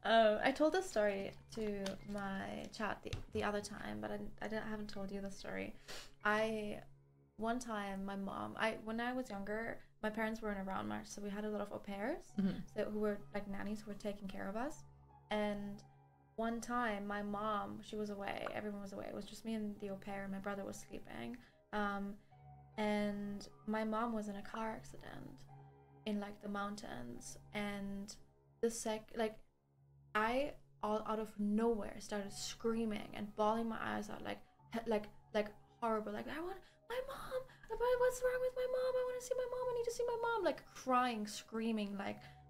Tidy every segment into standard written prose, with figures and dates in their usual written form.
I told this story to my chat the other time, but I haven't told you the story. One time my mom, when I was younger, my parents weren't around much, so we had a lot of au pairs, who were like nannies who were taking care of us. And one time my mom, she was away, everyone was away. It was just me and the au pair, and my brother was sleeping. And my mom was in a car accident in like the mountains, and I all out of nowhere started screaming and bawling my eyes out, like horrible, like I want my mom, what's wrong with my mom, I want to see my mom, I need to see my mom, like crying, screaming,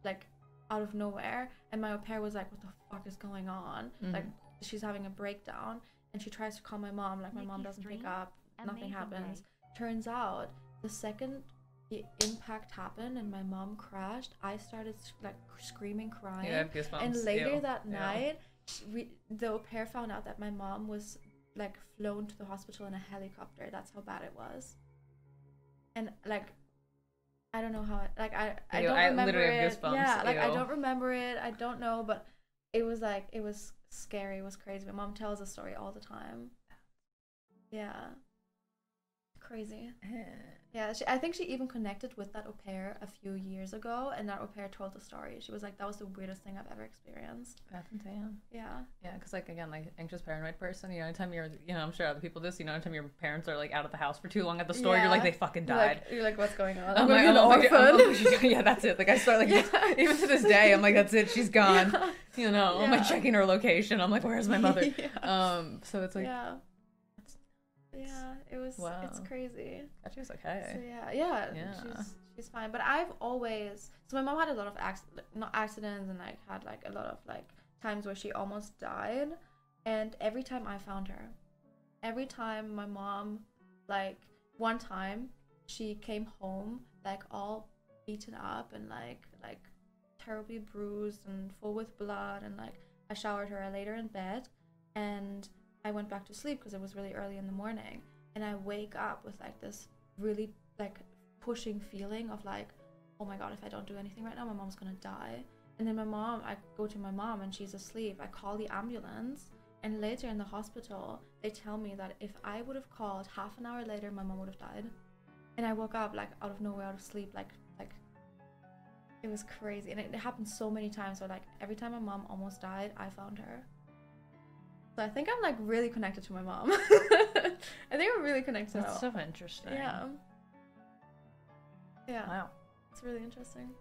like out of nowhere. And my au pair was like, what the fuck is going on? Like she's having a breakdown, and she tries to call my mom, like my mom doesn't pick up, nothing happens. Turns out the second the impact happened and my mom crashed, I started like screaming, crying. Yeah, I have goosebumps. And later that night, the au pair found out that my mom was like flown to the hospital in a helicopter. That's how bad it was. And like, I don't know how it, like I don't remember literally it. have goosebumps. Yeah, like I don't remember it. I don't know, but it was like, it was scary. It was crazy. My mom tells the story all the time. Yeah. Crazy. Yeah, I think she even connected with that au pair a few years ago, and that au pair told the story. She was like, that was the weirdest thing I've ever experienced. That's insane. Yeah. Yeah, because like, again, like anxious paranoid person, you know, anytime you're, you know, I'm sure other people do this, you know, anytime your parents are like out of the house for too long at the store, you're like, they fucking died. You're like, what's going on? I'm like, an orphan. Yeah, that's it. Like I start like, even to this day, I'm like, that's it, she's gone. Yeah. You know, I'm like checking her location. I'm like, where's my mother? So it's like, yeah, it was. Wow. It's crazy. God, she was okay. So yeah. She's fine. But I've always. So my mom had a lot of not accidents, and like had like a lot of like times where she almost died. And every time I found her, every time my mom, like one time, she came home like all beaten up and like terribly bruised and full with blood, and like I showered her, I laid her in bed, and I went back to sleep because it was really early in the morning, and I wake up with like this really like pushing feeling of like, oh my god, if I don't do anything right now, my mom's gonna die. And then I go to my mom and she's asleep. I call the ambulance, and later in the hospital they tell me that if I would have called half an hour later, my mom would have died. And I woke up like out of nowhere, out of sleep, like it was crazy. And it happened so many times. So like every time my mom almost died, I found her. So I think I'm like really connected to my mom. I think I'm really connected. That's so interesting. Yeah. Yeah. Wow. It's really interesting.